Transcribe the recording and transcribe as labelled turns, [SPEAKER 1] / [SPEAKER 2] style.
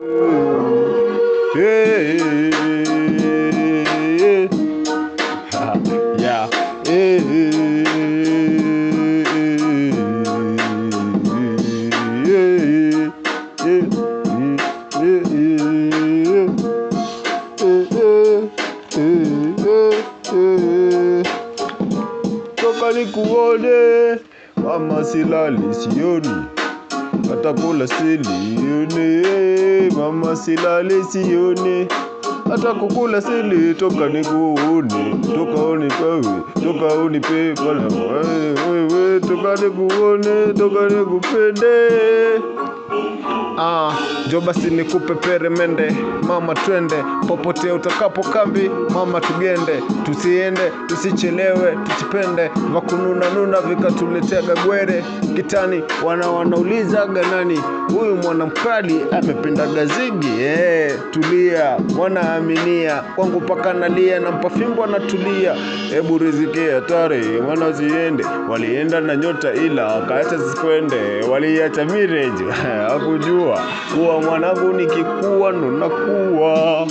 [SPEAKER 1] Yeah. Toka nikuone mama, silali sioni, hata kula silioni. Mama, silali sioni, hata kukula sili. Toka nikuone, toka unipewe, toka unipe pale wewe. Toka nikuone, toka nikupende. Jo basi nikupe peremende mama, twende popote utakapo kambi mama, tugende tusiende, tusichelewe, tusipende vakununa nuna vikatuletea gagwere kitani. Wanauliza ganani huyu mwanamkali amependa gazigi. Tulia, wanaaminia kwangu paka nalia, na mpafimbo anatulia. Hebu riziki hatari, wana ziende. Walienda na nyota ila kaacha zikwende, waliacha mirage hakujua kuwa mwanangu nikikuwa ndo nakuwa.